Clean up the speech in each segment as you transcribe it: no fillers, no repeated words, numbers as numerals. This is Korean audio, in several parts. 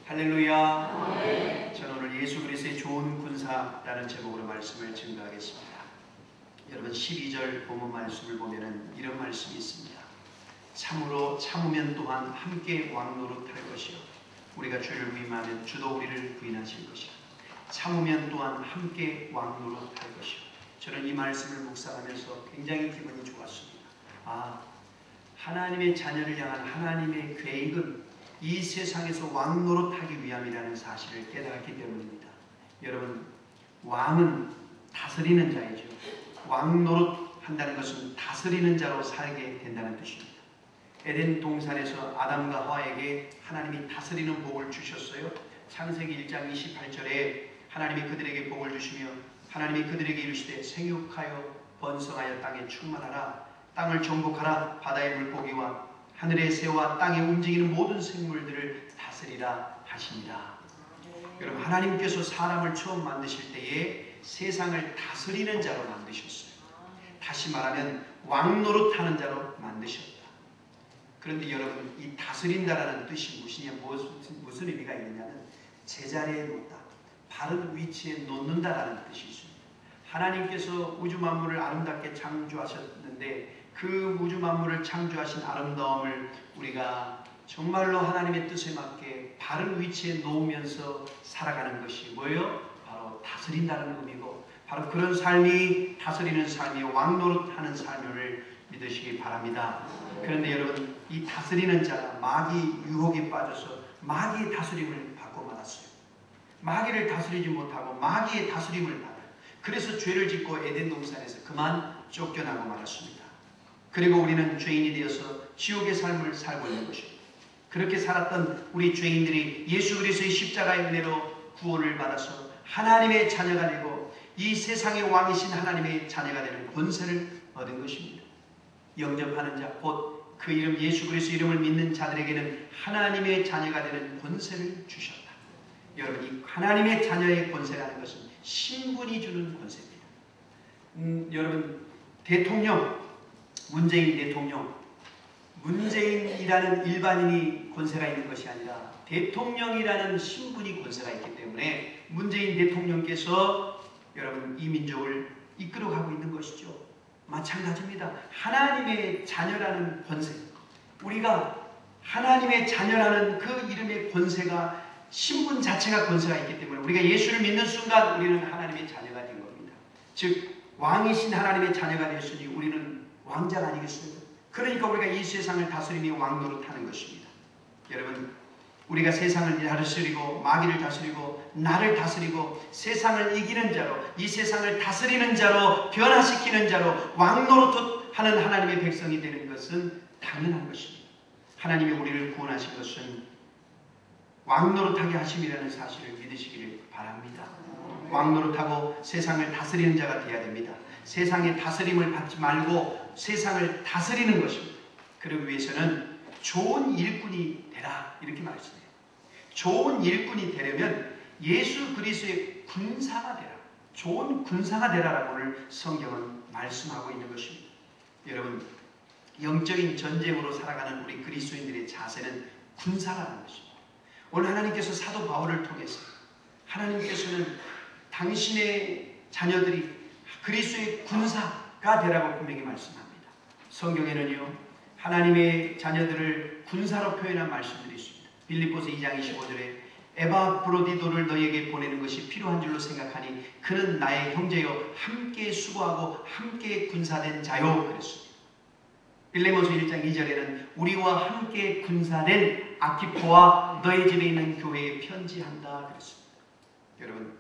할렐루야. 네. 저는 오늘 예수 그리스도의 좋은 군사라는 제목으로 말씀을 증거하겠습니다. 여러분 12절 본문 말씀을 보면은 이런 말씀이 있습니다. 참으로 참으면 또한 함께 왕노릇할 것이요 우리가 주를 위임하면 주도 우리를 부인하실 것이라. 참으면 또한 함께 왕노릇할 것이요. 저는 이 말씀을 묵상하면서 굉장히 기분이 좋았습니다. 하나님의 자녀를 향한 하나님의 계획은 이 세상에서 왕노릇하기 위함이라는 사실을 깨달았기 때문입니다. 여러분, 왕은 다스리는 자이죠. 왕노릇한다는 것은 다스리는 자로 살게 된다는 뜻입니다. 에덴 동산에서 아담과 하와에게 하나님이 다스리는 복을 주셨어요. 창세기 1장 28절에 하나님이 그들에게 복을 주시며 하나님이 그들에게 이르시되 생육하여 번성하여 땅에 충만하라. 땅을 정복하라. 바다의 물고기와 하늘의 새와 땅에 움직이는 모든 생물들을 다스리라 하십니다. 여러분, 하나님께서 사람을 처음 만드실 때에 세상을 다스리는 자로 만드셨어요. 다시 말하면 왕노릇하는 자로 만드셨다. 그런데 여러분, 이 다스린다라는 뜻이 무슨 의미가 있느냐면 제자리에 놓다, 바른 위치에 놓는다라는 뜻이 있습니다. 하나님께서 우주 만물을 아름답게 창조하셨는데 그 우주 만물을 창조하신 아름다움을 우리가 정말로 하나님의 뜻에 맞게 바른 위치에 놓으면서 살아가는 것이 뭐예요? 바로 다스린다는 의미고, 바로 그런 삶이 다스리는 삶이 왕노릇하는 삶을 믿으시기 바랍니다. 그런데 여러분, 이 다스리는 자가 마귀 유혹에 빠져서 마귀의 다스림을 받고 말았어요. 마귀를 다스리지 못하고 마귀의 다스림을 받아요. 그래서 죄를 짓고 에덴 동산에서 그만 쫓겨나고 말았습니다. 그리고 우리는 죄인이 되어서 지옥의 삶을 살고 있는 것입니다. 그렇게 살았던 우리 죄인들이 예수 그리스도의 십자가의 은혜로 구원을 받아서 하나님의 자녀가 되고 이 세상의 왕이신 하나님의 자녀가 되는 권세를 얻은 것입니다. 영접하는 자, 곧 그 이름 예수 그리스도 이름을 믿는 자들에게는 하나님의 자녀가 되는 권세를 주셨다. 여러분, 이 하나님의 자녀의 권세라는 것은 신분이 주는 권세입니다. 여러분, 문재인이라는 일반인이 권세가 있는 것이 아니라 대통령이라는 신분이 권세가 있기 때문에 문재인 대통령께서 여러분 이 민족을 이끌어가고 있는 것이죠. 마찬가지입니다. 하나님의 자녀라는 권세, 우리가 하나님의 자녀라는 그 이름의 권세가, 신분 자체가 권세가 있기 때문에 우리가 예수를 믿는 순간 우리는 하나님의 자녀가 된 겁니다. 즉 왕이신 하나님의 자녀가 되었으니 우리는 왕자가 아니겠어요? 그러니까 우리가 이 세상을 다스리며 왕노릇하는 것입니다. 여러분, 우리가 세상을 다스리고 마귀를 다스리고 나를 다스리고 세상을 이기는 자로, 이 세상을 다스리는 자로, 변화시키는 자로 왕노릇하는 하나님의 백성이 되는 것은 당연한 것입니다. 하나님이 우리를 구원하신 것은 왕노릇하게 하심이라는 사실을 믿으시기를 바랍니다. 왕노릇하고 세상을 다스리는 자가 되어야 됩니다. 세상의 다스림을 받지 말고 세상을 다스리는 것입니다. 그러기 위해서는 좋은 일꾼이 되라, 이렇게 말씀해요. 좋은 일꾼이 되려면 예수 그리스도의 군사가 되라, 좋은 군사가 되라라고 오늘 성경은 말씀하고 있는 것입니다. 여러분, 영적인 전쟁으로 살아가는 우리 그리스도인들의 자세는 군사라는 것입니다. 오늘 하나님께서 사도 바울을 통해서 하나님께서는 당신의 자녀들이 그리스도의 군사가 되라고 분명히 말씀합니다. 성경에는요, 하나님의 자녀들을 군사로 표현한 말씀들이 있습니다. 빌립보서 2장 25절에 에바브로디도를 너에게 보내는 것이 필요한 줄로 생각하니 그는 나의 형제여 함께 수고하고 함께 군사된 자요, 그랬습니다. 빌레몬서 1장 2절에는 우리와 함께 군사된 아키포와 너의 집에 있는 교회에 편지한다, 그랬습니다. 여러분,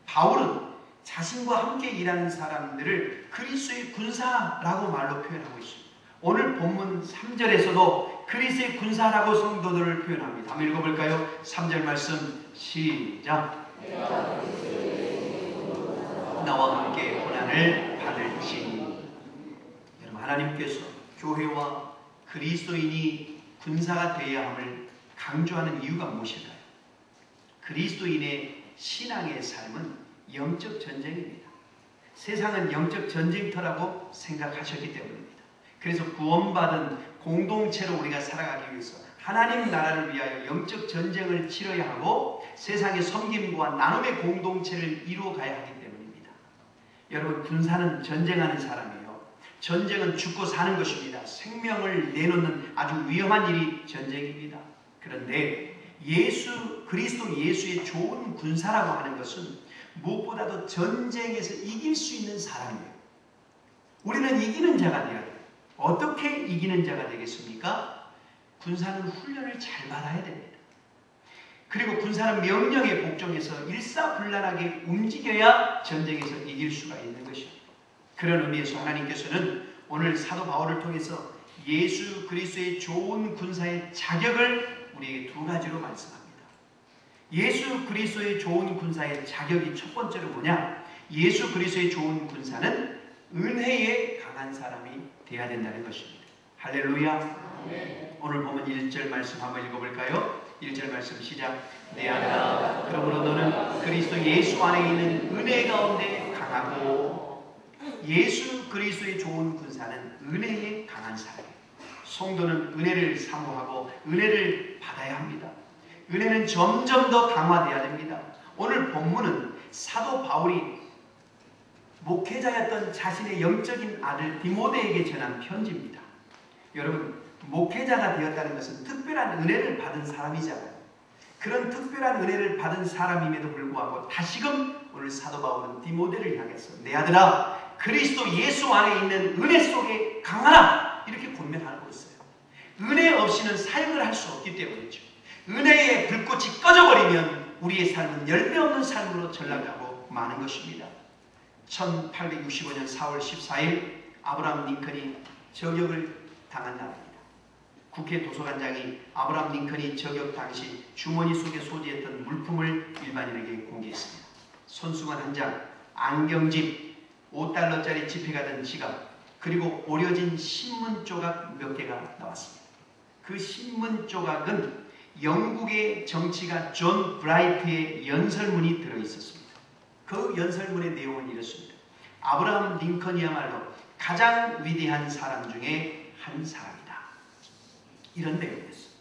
바울은 자신과 함께 일하는 사람들을 그리스도의 군사라고 말로 표현하고 있습니다. 오늘 본문 3절에서도 그리스도의 군사라고 성도들을 표현합니다. 한번 읽어볼까요? 3절 말씀 시작. 나와 함께 고난을 받을지니. 여러분, 하나님께서 교회와 그리스도인이 군사가 되어야 함을 강조하는 이유가 무엇일까요? 그리스도인의 신앙의 삶은 영적 전쟁입니다. 세상은 영적 전쟁터라고 생각하셨기 때문입니다. 그래서 구원받은 공동체로 우리가 살아가기 위해서 하나님 나라를 위하여 영적 전쟁을 치러야 하고 세상의 섬김과 나눔의 공동체를 이루어가야 하기 때문입니다. 여러분, 군사는 전쟁하는 사람이에요. 전쟁은 죽고 사는 것입니다. 생명을 내놓는 아주 위험한 일이 전쟁입니다. 그런데 그리스도 예수의 좋은 군사라고 하는 것은 무엇보다도 전쟁에서 이길 수 있는 사람이에요. 우리는 이기는 자가 되어야 돼요. 어떻게 이기는 자가 되겠습니까? 군사는 훈련을 잘 받아야 됩니다. 그리고 군사는 명령에 복종해서 일사불란하게 움직여야 전쟁에서 이길 수가 있는 것입니다. 그런 의미에서 하나님께서는 오늘 사도 바울을 통해서 예수 그리스도의 좋은 군사의 자격을 우리에게 두 가지로 말씀합니다. 예수 그리스도의 좋은 군사의 자격이 첫 번째로 뭐냐? 예수 그리스도의 좋은 군사는 은혜에 강한 사람이 되어야 된다는 것입니다. 할렐루야. 네. 오늘 보면 1절 말씀 한번 읽어볼까요? 1절 말씀 시작. 내 아들아, 그러므로 너는 그리스도 예수 안에 있는 은혜 가운데 강하고. 예수 그리스도의 좋은 군사는 은혜에 강한 사람이에요. 성도는 은혜를 사모하고 은혜를 받아야 합니다. 은혜는 점점 더 강화되어야 됩니다. 오늘 본문은 사도 바울이 목회자였던 자신의 영적인 아들 디모데에게 전한 편지입니다. 여러분, 목회자가 되었다는 것은 특별한 은혜를 받은 사람이잖아요. 그런 특별한 은혜를 받은 사람임에도 불구하고 다시금 오늘 사도 바울은 디모데를 향해서 내 아들아, 그리스도 예수 안에 있는 은혜 속에 강하라, 이렇게 권면하고 있어요. 은혜 없이는 사역을 할 수 없기 때문이죠. 은혜의 불꽃이 꺼져버리면 우리의 삶은 열매 없는 삶으로 전락하고 마는 것입니다. 1865년 4월 14일 아브라함 링컨이 저격을 당한 날입니다. 국회 도서관장이 아브라함 링컨이 저격 당시 주머니 속에 소지했던 물품을 일반인에게 공개했습니다. 손수건 한 장, 안경집, $5짜리 지폐가 든 지갑, 그리고 오려진 신문 조각 몇 개가 나왔습니다. 그 신문 조각은 영국의 정치가 존 브라이트의 연설문이 들어있었습니다. 그 연설문의 내용은 이렇습니다. 아브라함 링컨이야말로 가장 위대한 사람 중에 한 사람이다. 이런 내용이었어요.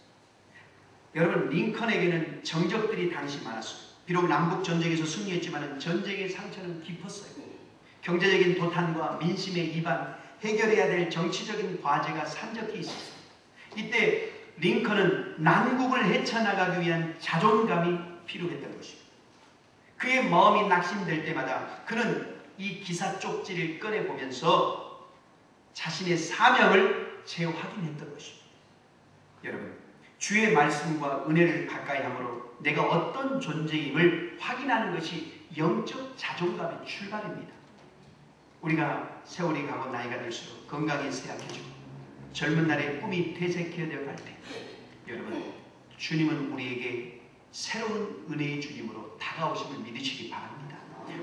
여러분, 링컨에게는 정적들이 당시 많았어요. 비록 남북전쟁에서 승리했지만 전쟁의 상처는 깊었어요. 경제적인 도탄과 민심의 이반, 해결해야 될 정치적인 과제가 산적해 있었어요. 이때 링컨은 난국을 헤쳐나가기 위한 자존감이 필요했던 것입니다. 그의 마음이 낙심될 때마다 그는 이 기사 쪽지를 꺼내보면서 자신의 사명을 재확인했던 것입니다. 여러분, 주의 말씀과 은혜를 가까이 함으로 내가 어떤 존재임을 확인하는 것이 영적 자존감의 출발입니다. 우리가 세월이 가고 나이가 들수록 건강이 쇠약해지고 젊은 날에 꿈이 퇴색되어 갈 때, 여러분, 주님은 우리에게 새로운 은혜의 주님으로 다가오심을 믿으시기 바랍니다.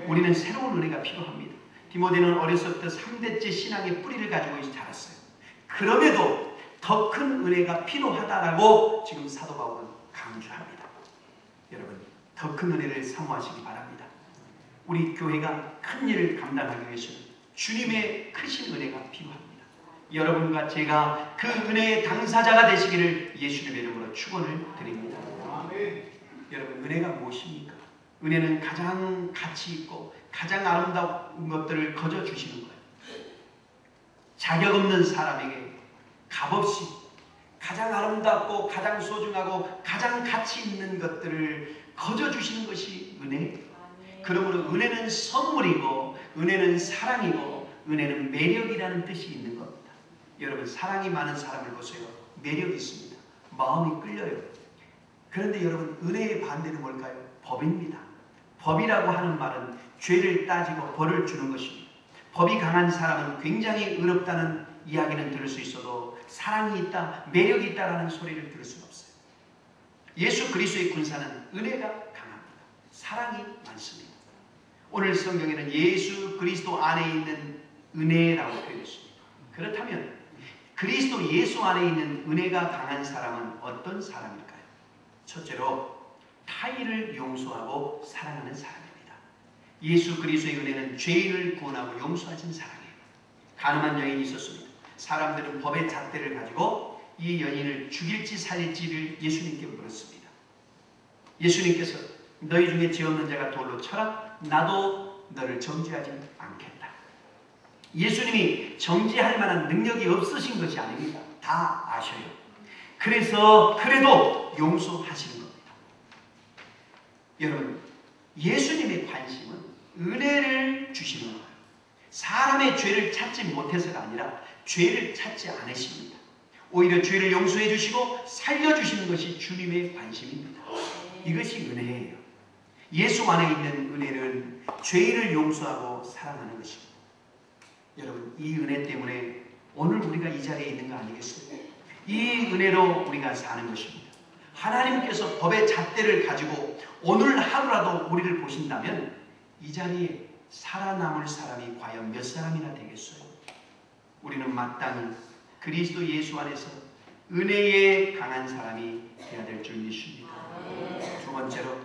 우리는 새로운 은혜가 필요합니다. 디모데는 어렸을 때 3대째 신앙의 뿌리를 가지고 자랐어요. 그럼에도 더 큰 은혜가 필요하다라고 지금 사도 바울은 강조합니다. 여러분, 더 큰 은혜를 사모하시기 바랍니다. 우리 교회가 큰 일을 감당하기 위해서는 주님의 크신 은혜가 필요합니다. 여러분과 제가 그 은혜의 당사자가 되시기를 예수님의 이름으로 축원을 드립니다. 여러분, 은혜가 무엇입니까? 은혜는 가장 가치 있고 가장 아름다운 것들을 거저 주시는 거예요. 자격 없는 사람에게 값없이 가장 아름답고 가장 소중하고 가장 가치 있는 것들을 거저 주시는 것이 은혜. 그러므로 은혜는 선물이고 은혜는 사랑이고 은혜는 매력이라는 뜻이 있는 겁니다. 여러분, 사랑이 많은 사람을 보세요. 매력이 있습니다. 마음이 끌려요. 그런데 여러분, 은혜의 반대는 뭘까요? 법입니다. 법이라고 하는 말은 죄를 따지고 벌을 주는 것입니다. 법이 강한 사람은 굉장히 의롭다는 이야기는 들을 수 있어도 사랑이 있다, 매력이 있다라는 소리를 들을 수는 없어요. 예수 그리스도의 군사는 은혜가 강합니다. 사랑이 많습니다. 오늘 성경에는 예수 그리스도 안에 있는 은혜라고 표현했습니다. 그렇다면 그리스도 예수 안에 있는 은혜가 강한 사람은 어떤 사람일까요? 첫째로 타인을 용서하고 사랑하는 사람입니다. 예수 그리스도의 은혜는 죄인을 구원하고 용서하신 사랑이에요. 가늠한 여인이 있었습니다. 사람들은 법의 잣대를 가지고 이 여인을 죽일지 살릴지를 예수님께 물었습니다. 예수님께서 너희 중에 죄 없는 자가 돌로 쳐라. 나도 너를 정죄하지 않겠다. 예수님이 정죄할 만한 능력이 없으신 것이 아닙니다. 다 아셔요. 그래서 그래도 용서하시는 겁니다. 여러분, 예수님의 관심은 은혜를 주시는 거예요. 사람의 죄를 찾지 못해서가 아니라 죄를 찾지 않으십니다. 오히려 죄를 용서해 주시고 살려주시는 것이 주님의 관심입니다. 이것이 은혜예요. 예수 안에 있는 은혜는 죄를 용서하고 사랑하는 것입니다. 여러분, 이 은혜 때문에 오늘 우리가 이 자리에 있는 거 아니겠어요? 이 은혜로 우리가 사는 것입니다. 하나님께서 법의 잣대를 가지고 오늘 하루라도 우리를 보신다면 이 자리에 살아남을 사람이 과연 몇 사람이나 되겠어요? 우리는 마땅히 그리스도 예수 안에서 은혜에 강한 사람이 되어야 될 줄 믿습니다. 두 번째로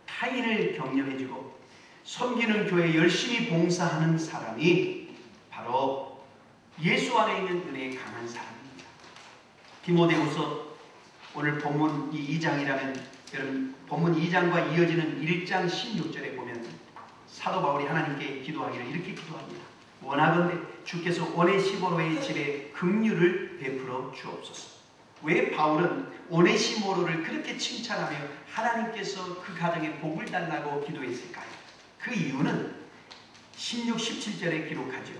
타인을 격려해주고 섬기는 교회에 열심히 봉사하는 사람이 바로 예수 안에 있는 은혜에 강한 사람입니다. 디모데후서 오늘 본문 2장이라면 여러분 본문 2장과 이어지는 1장 16절에 보면 사도 바울이 하나님께 기도하기를 이렇게 기도합니다. 원하건대 주께서 오네시모로의 집에 긍휼을 베풀어 주옵소서. 왜 바울은 오네시모로를 그렇게 칭찬하며 하나님께서 그 가정에 복을 달라고 기도했을까요? 그 이유는 16, 17절에 기록하죠.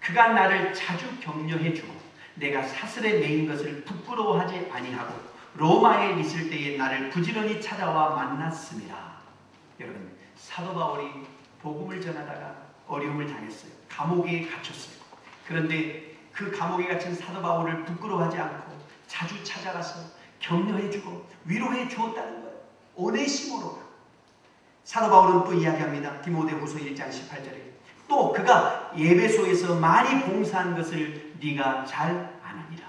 그가 나를 자주 격려해주고 내가 사슬에 매인 것을 부끄러워하지 아니하고 로마에 있을 때에 나를 부지런히 찾아와 만났습니다. 여러분, 사도 바울이 복음을 전하다가 어려움을 당했어요. 감옥에 갇혔어요. 그런데 그 감옥에 갇힌 사도 바울을 부끄러워하지 않고 자주 찾아가서 격려해주고 위로해 주었다는 거예요. 오네시모로가. 사도 바울은 또 이야기합니다. 디모데후서 1장 18절에 또 그가 에베소에서 많이 봉사한 것을 네가 잘 아느니라.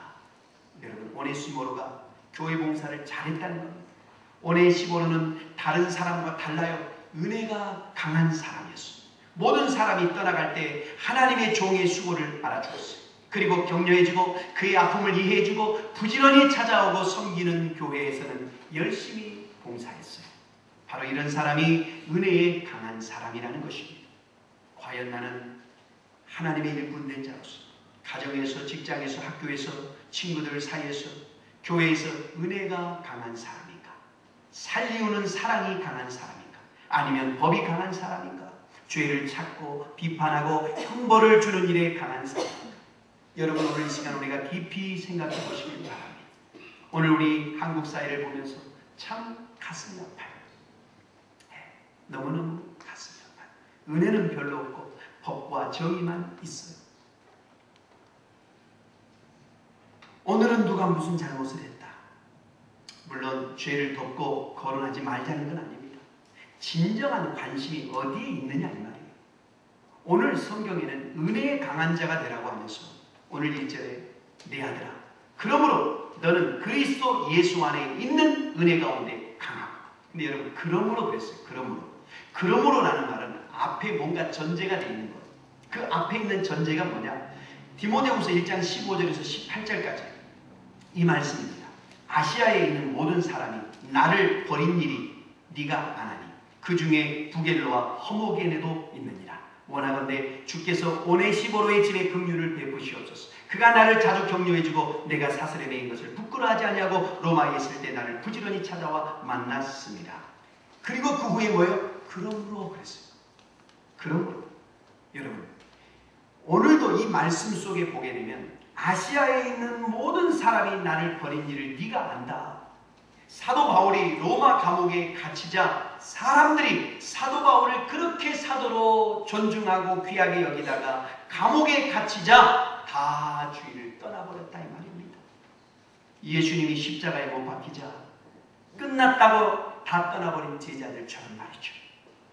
여러분, 오네시모로가 교회 봉사를 잘했다는 겁니다. 오네시모로는 다른 사람과 달라요. 은혜가 강한 사람이었어요. 모든 사람이 떠나갈 때 하나님의 종의 수고를 알아주었어요. 그리고 격려해주고 그의 아픔을 이해해주고 부지런히 찾아오고 섬기는 교회에서는 열심히 봉사했어요. 바로 이런 사람이 은혜에 강한 사람이라는 것입니다. 과연 나는 하나님의 일꾼된 자로서 가정에서, 직장에서, 학교에서, 친구들 사이에서, 교회에서 은혜가 강한 사람인가? 살리우는 사랑이 강한 사람인가? 아니면 법이 강한 사람인가? 죄를 찾고 비판하고 형벌을 주는 일에 강한 사람인가? 여러분, 오늘 이 시간 우리가 깊이 생각해 보시길 바랍니다. 오늘 우리 한국 사회를 보면서 참 가슴이 아파요. 너무너무 가슴이 아파요. 은혜는 별로 없고 법과 정의만 있어요. 오늘은 누가 무슨 잘못을 했다. 물론 죄를 덮고 거론하지 말자는 건 아닙니다. 진정한 관심이 어디에 있느냐 이 말이에요. 오늘 성경에는 은혜에 강한 자가 되라고 하면서 오늘 1절에 내 아들아 그러므로 너는 그리스도 예수 안에 있는 은혜 가운데 강하고. 근데 여러분, 그러므로 그랬어요. 그러므로라는 말은 앞에 뭔가 전제가 되어 있는 거예요. 그 앞에 있는 전제가 뭐냐? 디모데후서 1장 15절에서 18절까지 이 말씀입니다. 아시아에 있는 모든 사람이 나를 버린 일이 네가 안 하니 그 중에 부겔로와 허모게네도 있느니라. 원하건대 주께서 오네시모로의 집에 긍휼을 베푸시옵소서. 그가 나를 자주 격려해주고 내가 사슬에 매인 것을 부끄러워하지 아니하고 로마에 있을 때 나를 부지런히 찾아와 만났습니다. 그리고 그 후에 뭐예요? 그러므로 그랬어요. 그러므로. 여러분, 오늘도 이 말씀 속에 보게 되면 아시아에 있는 모든 사람이 나를 버린 일을 네가 안다. 사도 바울이 로마 감옥에 갇히자 사람들이 사도 바울을 그렇게 사도로 존중하고 귀하게 여기다가 감옥에 갇히자 다 주의를 떠나버렸다 이 말입니다. 예수님이 십자가에 못 박히자 끝났다고 다 떠나버린 제자들처럼 말이죠.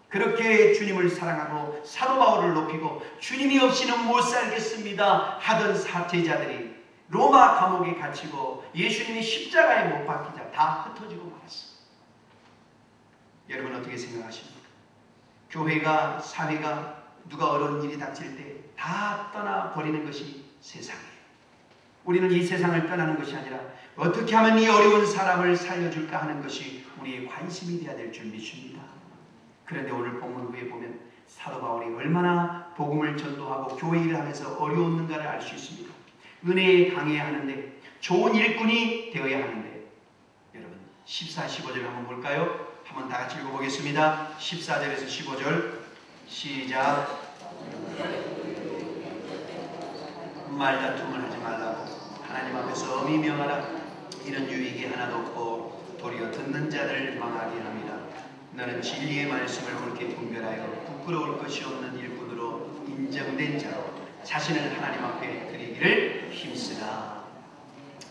그렇게 주님을 사랑하고 사도 바울을 높이고 주님이 없이는 못 살겠습니다 하던 제자들이 로마 감옥에 갇히고 예수님이 십자가에 못 박히자 다 흩어지고 말았어요. 여러분, 어떻게 생각하십니까? 교회가, 사회가 누가 어려운 일이 닥칠 때 다 떠나버리는 것이 세상이에요. 우리는 이 세상을 떠나는 것이 아니라 어떻게 하면 이 어려운 사람을 살려줄까 하는 것이 우리의 관심이 되어야 될 줄 믿습니다. 그런데 오늘 본문 후에 보면 사도 바울이 얼마나 복음을 전도하고 교회 일을 하면서 어려웠는가를 알 수 있습니다. 은혜에 강해야 하는데 좋은 일꾼이 되어야 하는데 여러분 14, 15절 한번 볼까요? 한번 다 같이 읽어보겠습니다. 14절에서 15절 시작. 말다툼을 하지 말라고 하나님 앞에서 엄히 명하라. 이는 유익이 하나도 없고 도리어 듣는 자를 망하게 합니다. 너는 진리의 말씀을 옳게 분별하여 부끄러울 것이 없는 일꾼으로 인정된 자로 자신을 하나님 앞에 드리기를 힘쓰라.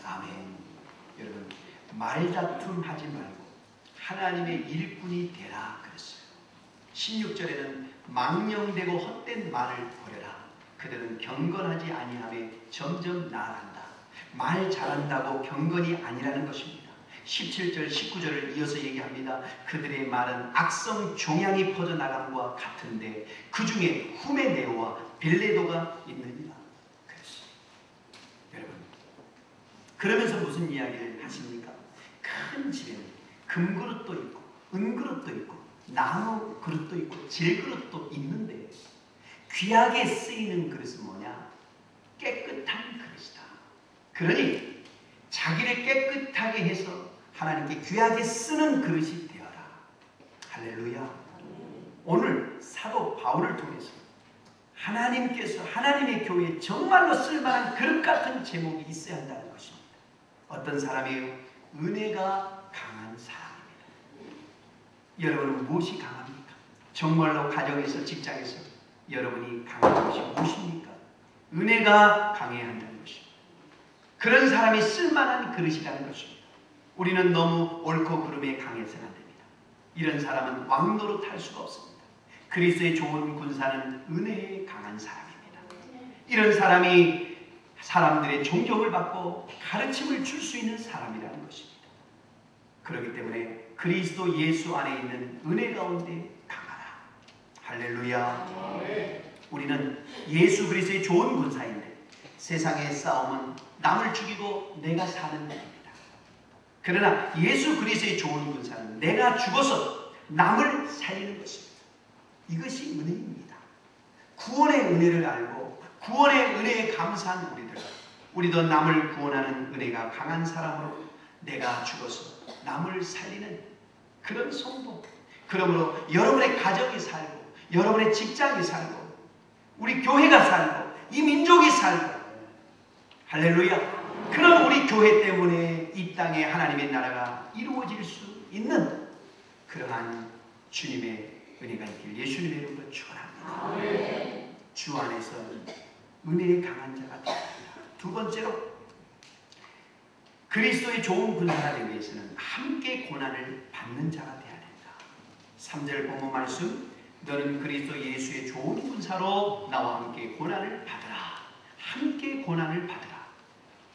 아멘. 여러분 말다툼 하지 말고 하나님의 일꾼이 되라 그랬어요. 16절에는 망령되고 헛된 말을 버려라. 그들은 경건하지 아니하며 점점 나아간다. 말 잘한다고 경건이 아니라는 것입니다. 17절 19절을 이어서 얘기합니다. 그들의 말은 악성 종양이 퍼져나감과 같은데 그 중에 후메네오와 빌레도가 있느니라. 그랬어요. 여러분 그러면서 무슨 이야기를 하십니까? 큰 집에는 금그릇도 있고 은그릇도 있고 나무 그릇도 있고 질그릇도 있는데 귀하게 쓰이는 그릇은 뭐냐? 깨끗한 그릇이다. 그러니 자기를 깨끗하게 해서 하나님께 귀하게 쓰는 그릇이 되어라. 할렐루야. 오늘 사도 바울을 통해서 하나님께서 하나님의 교회에 정말로 쓸만한 그릇 같은 제목이 있어야 한다는 것입니다. 어떤 사람이에요? 은혜가 강한 사람입니다. 여러분은 무엇이 강합니까? 정말로 가정에서 직장에서 여러분이 강한 것이 무엇입니까? 은혜가 강해야 한다는 것입니다. 그런 사람이 쓸만한 그릇이라는 것입니다. 우리는 너무 옳고 그름에 강해서는 안 됩니다. 이런 사람은 왕노릇 할 수가 없습니다. 그리스도의 좋은 군사는 은혜에 강한 사람입니다. 이런 사람이 사람들의 존경을 받고 가르침을 줄 수 있는 사람이라는 것입니다. 그렇기 때문에 그리스도 예수 안에 있는 은혜 가운데 강하라. 할렐루야. 우리는 예수 그리스도의 좋은 군사인데 세상의 싸움은 남을 죽이고 내가 사는 일입니다. 그러나 예수 그리스도의 좋은 군사는 내가 죽어서 남을 살리는 것입니다. 이것이 은혜입니다. 구원의 은혜를 알고 구원의 은혜에 감사한 우리도 남을 구원하는 은혜가 강한 사람으로 내가 죽어서 남을 살리는 그런 성도. 그러므로 여러분의 가정이 살고 여러분의 직장이 살고 우리 교회가 살고 이 민족이 살고 할렐루야. 그런 우리 교회 때문에 이 땅에 하나님의 나라가 이루어질 수 있는 그러한 주님의 은혜가 있길 예수님의 이름으로 축원합니다. 주 안에서 은혜의 강한 자가 되어야 합니다. 두 번째로 그리스도의 좋은 군사가 되기 위해서는 함께 고난을 받는 자가 되어야 된다. 3절 본문 말씀 너는 그리스도 예수의 좋은 군사로 나와 함께 고난을 받으라. 함께 고난을 받으라.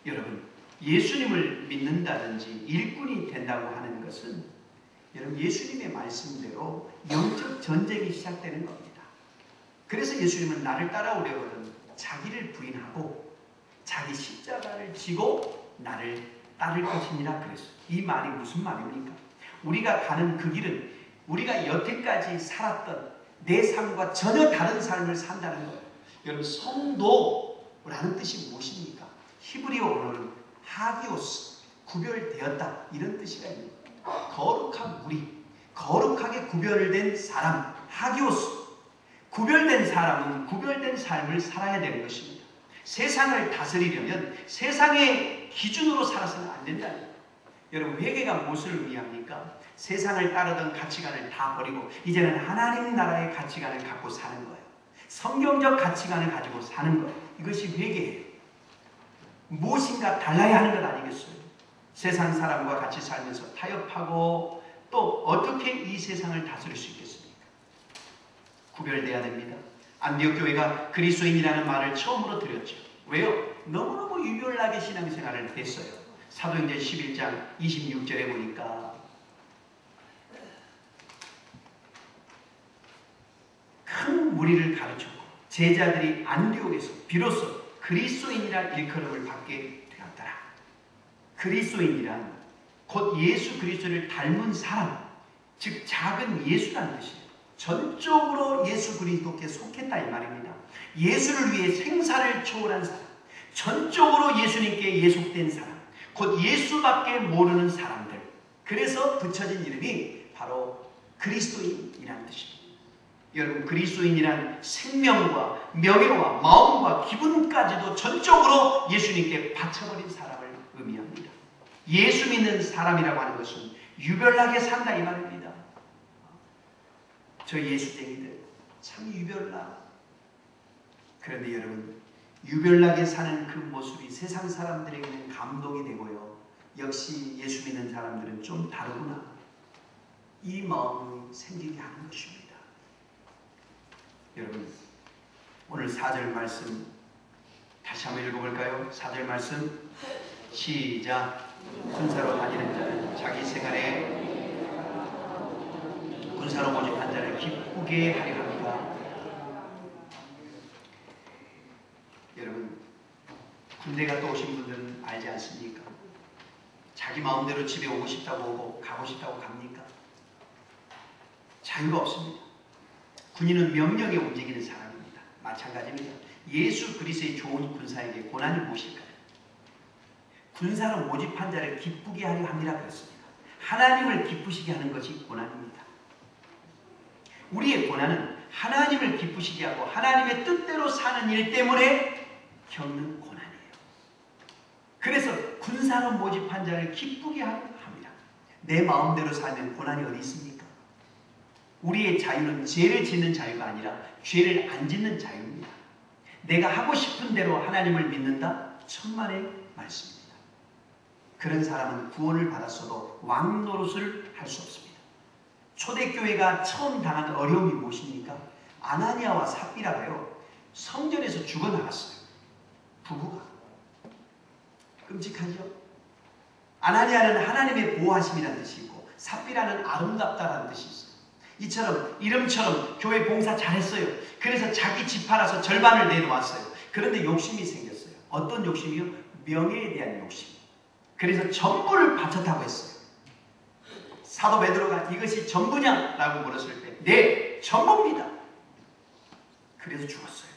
여러분 예수님을 믿는다든지 일꾼이 된다고 하는 것은 여러분 예수님의 말씀대로 영적 전쟁이 시작되는 겁니다. 그래서 예수님은 나를 따라오려거든 자기를 부인하고 자기 십자가를 지고 나를 따를 것이니라 그랬어요. 이 말이 무슨 말입니까? 우리가 가는 그 길은 우리가 여태까지 살았던 내 삶과 전혀 다른 삶을 산다는 거예요. 여러분 성도라는 뜻이 무엇입니까? 히브리어 언어는 하기오스, 구별되었다 이런 뜻이라 합니다. 거룩한 무리, 거룩하게 구별된 사람, 하기오스. 구별된 사람은 구별된 삶을 살아야 되는 것입니다. 세상을 다스리려면 세상의 기준으로 살아서는 안 된다는 거예요. 여러분 회개가 무엇을 의미합니까? 세상을 따르던 가치관을 다 버리고 이제는 하나님 나라의 가치관을 갖고 사는 거예요. 성경적 가치관을 가지고 사는 거예요. 이것이 회개예요. 무엇인가 달라야 하는 것 아니겠어요? 세상 사람과 같이 살면서 타협하고 또 어떻게 이 세상을 다스릴 수 있겠습니까? 구별돼야 됩니다. 안디옥 교회가 그리스도인이라는 말을 처음으로 들었죠. 왜요? 너무너무 유별나게 신앙생활을 했어요. 사도행전 11장 26절에 보니까 큰 무리를 가르쳤고 제자들이 안디옥에서 비로소 그리스도인이라 일컬음을 받게 되었다. 되었더라. 그리스도인이란 곧 예수 그리스도를 닮은 사람, 즉 작은 예수라는 뜻이에요. 전적으로 예수 그리스도께 속했다 이 말입니다. 예수를 위해 생사를 초월한 사람, 전적으로 예수님께 예속된 사람, 곧 예수밖에 모르는 사람들. 그래서 붙여진 이름이 바로 그리스도인이라는 뜻입니다. 여러분, 그리스도인이란 생명과 명예와 마음과 기분까지도 전적으로 예수님께 바쳐버린 사람을 의미합니다. 예수 믿는 사람이라고 하는 것은 유별나게 산다 이 말입니다. 저 예수쟁이들 참 유별나. 그런데 여러분, 유별나게 사는 그 모습이 세상 사람들에게는 감동이 되고요, 역시 예수 믿는 사람들은 좀 다르구나, 이 마음이 생기게 하는 것입니다. 여러분, 오늘 4절 말씀 다시 한번 읽어볼까요? 4절 말씀 시작. 군사로 다니는 자는 자기 생활에 군사로 모집한 자를 기쁘게 하려 합니다. 여러분, 군대 갔다 오신 분들은 알지 않습니까? 자기 마음대로 집에 오고 싶다고 오고 가고 싶다고 갑니까? 자유가 없습니다. 군인은 명령에 움직이는 사람입니다. 마찬가지입니다. 예수 그리스도의 좋은 군사에게 고난이 무엇일까요? 군사로 모집한 자를 기쁘게 하려 합니다. 그렇습니다. 하나님을 기쁘시게 하는 것이 고난입니다. 우리의 고난은 하나님을 기쁘시게 하고 하나님의 뜻대로 사는 일 때문에 겪는 고난이에요. 그래서 군사로 모집한 자를 기쁘게 합니다. 내 마음대로 살면 고난이 어디 있습니까? 우리의 자유는 죄를 짓는 자유가 아니라 죄를 안 짓는 자유입니다. 내가 하고 싶은 대로 하나님을 믿는다? 천만의 말씀입니다. 그런 사람은 구원을 받았어도 왕 노릇을 할 수 없습니다. 초대교회가 처음 당한 어려움이 무엇입니까? 아나니아와 삽비라가요, 성전에서 죽어나갔어요. 부부가. 끔찍하죠? 아나니아는 하나님의 보호하심이라는 뜻이 있고, 삽비라는 아름답다라는 뜻이 있어요. 이처럼 이름처럼 교회 봉사 잘했어요. 그래서 자기 집 팔아서 절반을 내놓았어요. 그런데 욕심이 생겼어요. 어떤 욕심이요? 명예에 대한 욕심. 그래서 전부를 바쳤다고 했어요. 사도 베드로가 이것이 전부냐? 라고 물었을 때 네, 전부입니다. 그래서 죽었어요.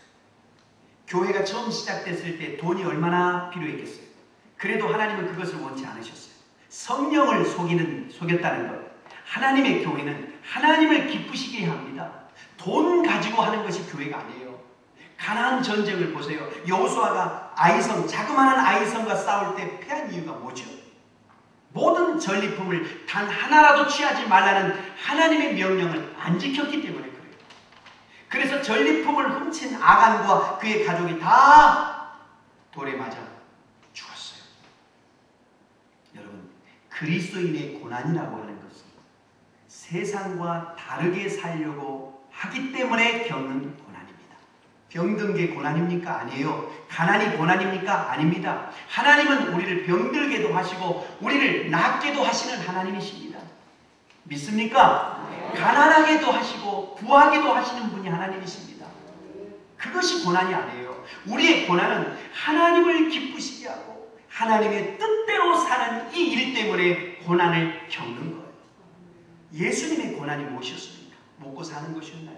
교회가 처음 시작됐을 때 돈이 얼마나 필요했겠어요. 그래도 하나님은 그것을 원치 않으셨어요. 성령을 속였다는 것. 하나님의 교회는 하나님을 기쁘시게 합니다. 돈 가지고 하는 것이 교회가 아니에요. 가나안 전쟁을 보세요. 여호수아가 아이성, 자그마한 아이성과 싸울 때 패한 이유가 뭐죠? 모든 전리품을 단 하나라도 취하지 말라는 하나님의 명령을 안 지켰기 때문에 그래요. 그래서 전리품을 훔친 아간과 그의 가족이 다 돌에 맞아 죽었어요. 여러분, 그리스도인의 고난이라고 하는 것은 세상과 다르게 살려고 하기 때문에 겪는 고난입니다. 병든 게 고난입니까? 아니에요. 가난이 고난입니까? 아닙니다. 하나님은 우리를 병들게도 하시고 우리를 낫게도 하시는 하나님이십니다. 믿습니까? 가난하게도 하시고 부하게도 하시는 분이 하나님이십니다. 그것이 고난이 아니에요. 우리의 고난은 하나님을 기쁘시게 하고 하나님의 뜻대로 사는 이 일 때문에 고난을 겪는 거예요. 예수님의 고난이 무엇이었습니까? 먹고 사는 것이었나요?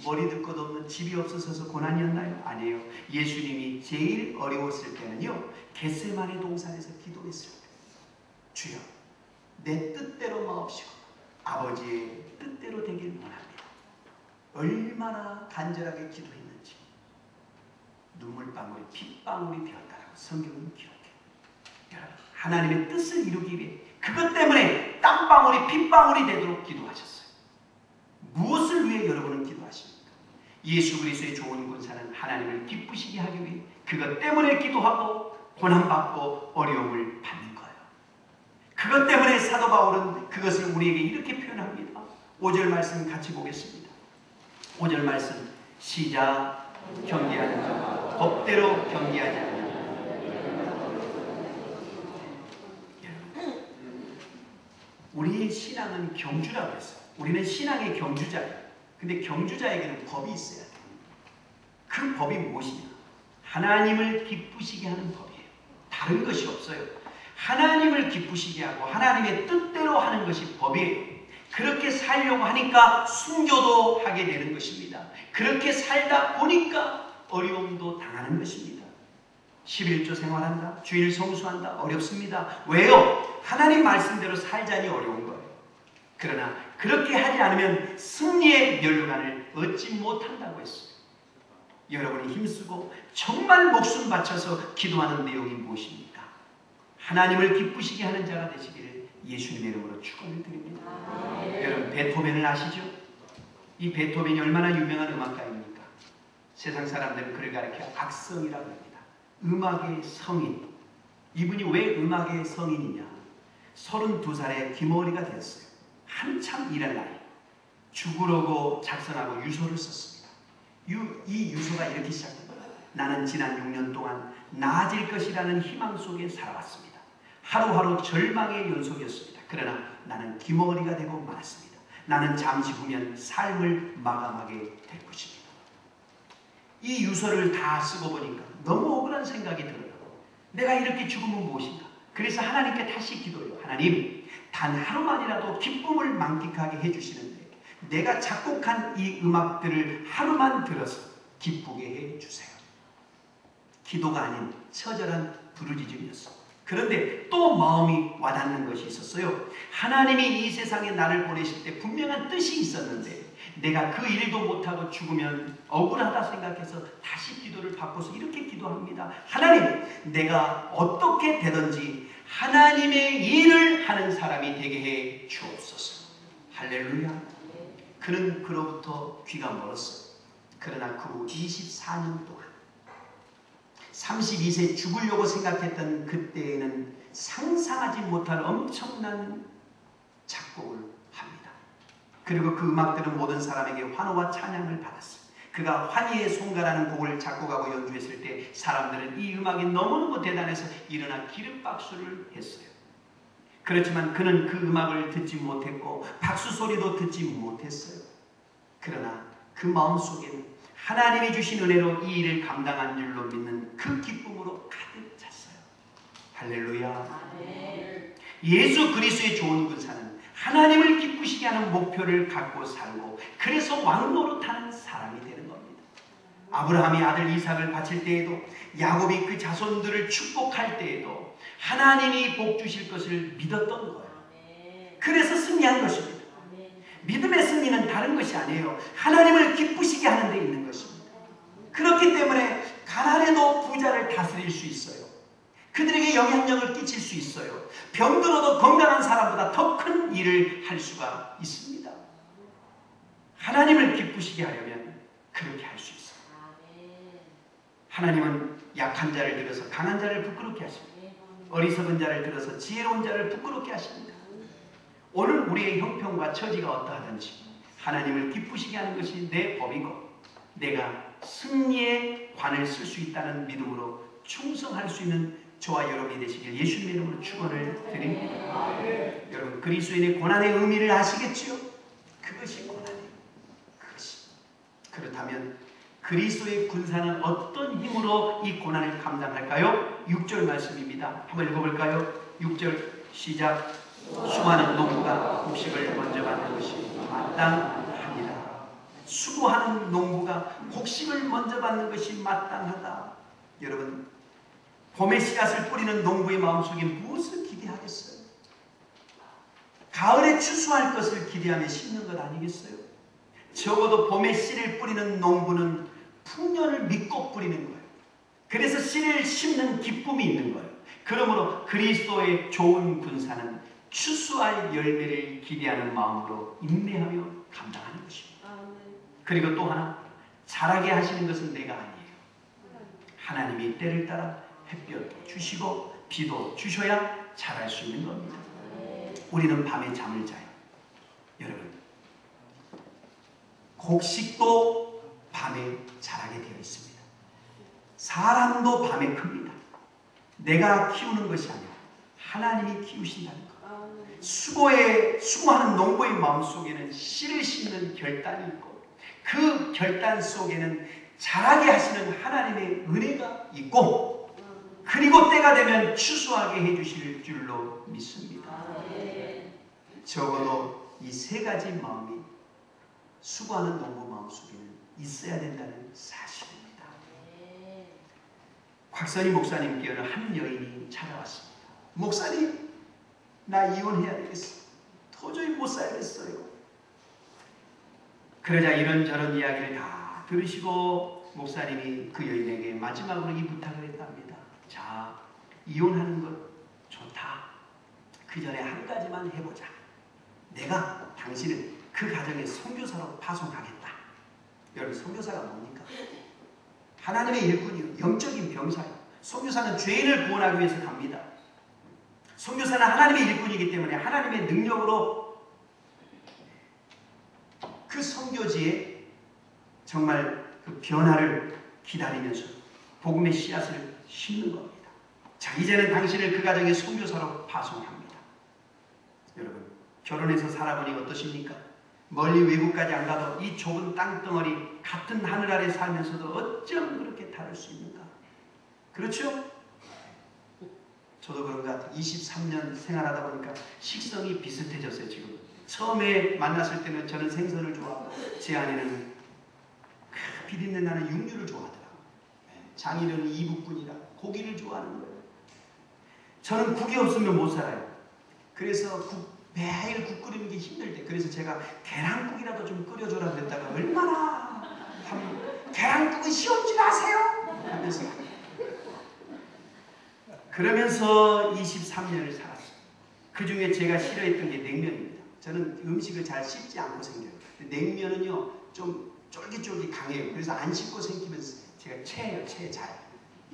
머리 둘 것 없는 집이 없어서 고난이었나요? 아니에요. 예수님이 제일 어려웠을 때는요, 겟세마네 동산에서 기도했을 때, 주여 내 뜻대로 마옵시고 아버지의 뜻대로 되길 원합니다. 얼마나 간절하게 기도했는지 눈물방울이 핏방울이 되었다라고 성경은 기록해요. 여러분, 하나님의 뜻을 이루기 위해 그것 때문에 땀방울이 핏방울이 되도록 기도하셨어요. 무엇을 위해 여러분은 기도하십니까? 예수 그리스도의 좋은 군사는 하나님을 기쁘시게 하기 위해 그것 때문에 기도하고 고난받고 어려움을 받는 거예요. 그것 때문에 사도 바울은 그것을 우리에게 이렇게 표현합니다. 5절 말씀 같이 보겠습니다. 5절 말씀 시작. 경계하는 자 법대로 경계하지 않는 우리의 신앙은 경주라고 했어요. 우리는 신앙의 경주자예요. 근데 경주자에게는 법이 있어야 돼요. 그 법이 무엇이냐? 하나님을 기쁘시게 하는 법이에요. 다른 것이 없어요. 하나님을 기쁘시게 하고 하나님의 뜻대로 하는 것이 법이에요. 그렇게 살려고 하니까 순교도 하게 되는 것입니다. 그렇게 살다 보니까 어려움도 당하는 것입니다. 11조 생활한다, 주일 성수한다, 어렵습니다. 왜요? 하나님 말씀대로 살자니 어려운 거예요. 그러나 그렇게 하지 않으면 승리의 멸관을 얻지 못한다고 했어요. 여러분이 힘쓰고 정말 목숨 바쳐서 기도하는 내용이 무엇입니까? 하나님을 기쁘시게 하는 자가 되시기를 예수님의 이름으로 축원을 드립니다. 여러분, 베토벤을 아시죠? 이 베토벤이 얼마나 유명한 음악가입니까? 세상 사람들은 그를 가리켜 악성이라고 합니다. 음악의 성인. 이분이 왜 음악의 성인이냐? 32살에 귀머리가 되었어요. 한참 일할 나이. 죽으려고 작성하고 유서를 썼습니다. 이 유서가 이렇게 시작됩니다. 나는 지난 6년 동안 나아질 것이라는 희망 속에 살아왔습니다. 하루하루 절망의 연속이었습니다. 그러나 나는 귀머리가 되고 말았습니다. 나는 잠시 후면 삶을 마감하게 될 것입니다. 이 유서를 다 쓰고 보니까 너무 억울한 생각이 들어요. 내가 이렇게 죽으면 무엇인가? 그래서 하나님께 다시 기도해요. 하나님, 단 하루만이라도 기쁨을 만끽하게 해주시는데 내가 작곡한 이 음악들을 하루만 들어서 기쁘게 해주세요. 기도가 아닌 처절한 부르짖음이었어요. 그런데 또 마음이 와닿는 것이 있었어요. 하나님이 이 세상에 나를 보내실 때 분명한 뜻이 있었는데 내가 그 일도 못하고 죽으면 억울하다 생각해서 다시 기도를 바꿔서 이렇게 기도합니다. 하나님, 내가 어떻게 되든지 하나님의 일을 하는 사람이 되게 해 주옵소서. 할렐루야. 그는 그로부터 귀가 멀었어요. 그러나 그 후 24년 동안 32세 죽으려고 생각했던 그때에는 상상하지 못할 엄청난 작곡을 합니다. 그리고 그 음악들은 모든 사람에게 환호와 찬양을 받았어요. 그가 환희의 송가라는 곡을 작곡하고 연주했을 때 사람들은 이 음악이 너무너무 대단해서 일어나 기립박수를 했어요. 그렇지만 그는 그 음악을 듣지 못했고 박수 소리도 듣지 못했어요. 그러나 그 마음속에는 하나님이 주신 은혜로 이 일을 감당한 줄로 믿는 그 기쁨으로 가득 찼어요. 할렐루야. 예수 그리스도의 좋은 군사는 하나님을 기쁘시게 하는 목표를 갖고 살고 그래서 왕노릇하는 사람이 되는 겁니다. 아브라함이 아들 이삭을 바칠 때에도 야곱이 그 자손들을 축복할 때에도 하나님이 복 주실 것을 믿었던 거예요. 그래서 승리한 것입니다. 믿음의 승리는 다른 것이 아니에요. 하나님을 기쁘시게 하는 데 있는 것입니다. 그렇기 때문에 가난해도 부자를 다스릴 수 있어요. 그들에게 영향력을 끼칠 수 있어요. 병들어도 건강한 사람보다 더 큰 일을 할 수가 있습니다. 하나님을 기쁘시게 하려면 그렇게 할 수 있어요. 하나님은 약한 자를 들어서 강한 자를 부끄럽게 하십니다. 어리석은 자를 들어서 지혜로운 자를 부끄럽게 하십니다. 오늘 우리의 형편과 처지가 어떠하든지 하나님을 기쁘시게 하는 것이 내 법이고 내가 승리의 관을 쓸 수 있다는 믿음으로 충성할 수 있는 저와 여러분이 되시길 예수님의 이름으로 축원을 드립니다. 여러분, 그리스도인의 고난의 의미를 아시겠지요? 그것이 고난이에요. 그것이. 그렇다면 그리스도의 군사는 어떤 힘으로 이 고난을 감당할까요? 6절 말씀입니다. 한번 읽어볼까요? 6절 시작. 수많은 농부가 곡식을 먼저 받는 것이 마땅하니라. 수고하는 농부가 곡식을 먼저 받는 것이 마땅하다. 여러분, 봄에 씨앗을 뿌리는 농부의 마음속에 무엇을 기대하겠어요? 가을에 추수할 것을 기대하며 심는 것 아니겠어요? 적어도 봄에 씨를 뿌리는 농부는 풍년을 믿고 뿌리는 거예요. 그래서 씨를 심는 기쁨이 있는 거예요. 그러므로 그리스도의 좋은 군사는 추수할 열매를 기대하는 마음으로 인내하며 감당하는 것입니다. 그리고 또 하나, 자라게 하시는 것은 내가 아니에요. 하나님이 때를 따라 햇볕도 주시고 비도 주셔야 자랄 수 있는 겁니다. 우리는 밤에 잠을 자요. 여러분, 곡식도 밤에 자라게 되어 있습니다. 사람도 밤에 큽니다. 내가 키우는 것이 아니라 하나님이 키우신다는 것. 수고하는 농부의 마음속에는 씨를 심는 결단이 있고 그 결단 속에는 자라게 하시는 하나님의 은혜가 있고 그리고 때가 되면 추수하게 해주실 줄로 믿습니다. 적어도 이 세 가지 마음이 수고하는 농부 마음속에는 있어야 된다는 사실입니다. 곽선희 목사님께는 한 여인이 찾아왔습니다. 목사님, 나 이혼해야 되겠어. 도저히 못 살겠어요. 그러자 이런저런 이야기를 다 들으시고 목사님이 그 여인에게 마지막으로 이 부탁을 했답니다. 자, 이혼하는 것 좋다. 그 전에 한 가지만 해보자. 내가 당신을 그 가정의 선교사로 파송하겠다. 여러분, 선교사가 뭡니까? 하나님의 일꾼이요, 영적인 병사요. 선교사는 죄인을 구원하기 위해서 갑니다. 선교사는 하나님의 일꾼이기 때문에 하나님의 능력으로 그 선교지에 정말 그 변화를 기다리면서 복음의 씨앗을 심는 겁니다. 자, 이제는 당신을 그 가정의 선교사로 파송합니다. 여러분, 결혼해서 살아보니 어떠십니까? 멀리 외국까지 안 가도 이 좁은 땅덩어리 같은 하늘 아래 살면서도 어쩜 그렇게 다를 수 있는가? 그렇죠? 저도 그런 것 같아요. 23년 생활하다 보니까 식성이 비슷해졌어요. 지금 처음에 만났을 때는 저는 생선을 좋아하고 제 아내는 비린내 나는 육류를 좋아하더라고요. 장인어른 이북분이라 고기를 좋아하는 거예요. 저는 국이 없으면 못 살아요. 그래서 매일 국 끓이는 게 힘들 때, 그래서 제가 계란국이라도 좀 끓여줘라 그랬다가 얼마나 계란국은 시험 줄 아세요? 하면서 그러면서 23년을 살았어요. 그 중에 제가 싫어했던 게 냉면입니다. 저는 음식을 잘 씹지 않고 생겨요. 냉면은요 좀 쫄깃쫄깃 강해요. 그래서 안 씹고 생기면 제가 체해요. 잘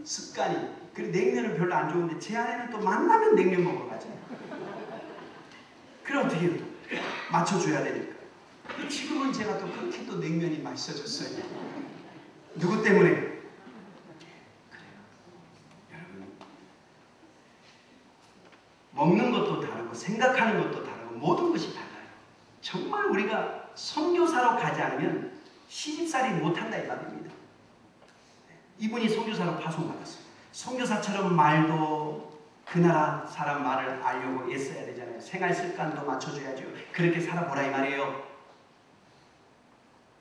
습관이. 그리고 냉면은 별로 안 좋은데 제 아내는 또 만나면 냉면 먹으러 가잖아요. 그럼 어떻게 해요? 맞춰줘야 되니까. 지금은 제가 또 그렇게 또 냉면이 맛있어졌어요. 누구 때문에? 그래요. 여러분, 먹는 것도 다르고 생각하는 것도 다르고 모든 것이 달라요. 정말 우리가 선교사로 가지 않으면 시집살이 못한다 이 말입니다. 이분이 선교사로 파송받았어요. 선교사처럼 말도 그 나라 사람 말을 알려고 애써야 되잖아요. 생활 습관도 맞춰줘야죠. 그렇게 살아보라 이 말이에요.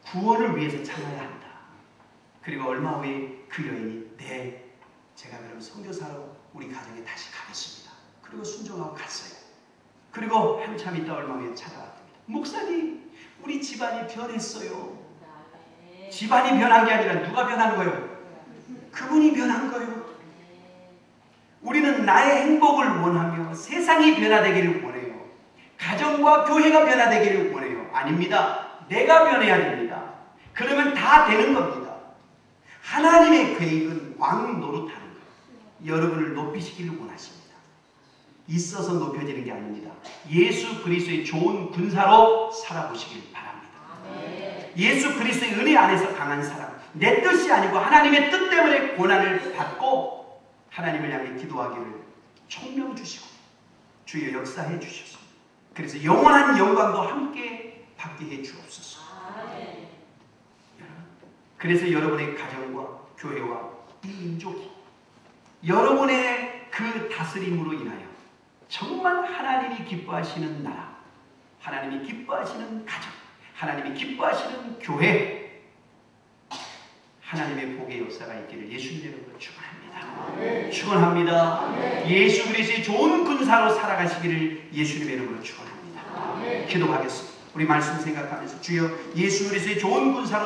구원을 위해서 참아야 한다. 그리고 얼마 후에 그 여인이 제가 그럼 선교사로 우리 가정에 다시 가겠습니다. 그리고 순종하고 갔어요. 그리고 한참 있다 얼마 후에 찾아왔답니다. 목사님, 우리 집안이 변했어요. 집안이 변한 게 아니라 누가 변한 거예요? 그분이 변한 거예요. 우리는 나의 행복을 원하며 세상이 변화되기를 원해요. 가정과 교회가 변화되기를 원해요. 아닙니다. 내가 변해야 됩니다. 그러면 다 되는 겁니다. 하나님의 계획은 왕 노릇하는 거예요. 여러분을 높이시기를 원하십니다. 있어서 높여지는 게 아닙니다. 예수 그리스도의 좋은 군사로 살아보시길 바랍니다. 예수 그리스도의 은혜 안에서 강한 사람, 내 뜻이 아니고 하나님의 뜻 때문에 고난을 받고 하나님을 향해 기도하기를 총명 주시고 주여 역사해 주셔서 그래서 영원한 영광도 함께 받게 해 주옵소서. 그래서 여러분의 가정과 교회와 이 민족이 여러분의 그 다스림으로 인하여 정말 하나님이 기뻐하시는 나라, 하나님이 기뻐하시는 가정, 하나님이 기뻐하시는 교회, 하나님의 복의 역사가 있기를 예수님 이름으로 축원합니다. 축원합니다. 예수 그리스도의 좋은 군사로 살아가시기를 예수님의 이름으로 축원합니다. 기도하겠습니다. 우리 말씀 생각하면서 주여 예수 그리스도의 좋은 군사로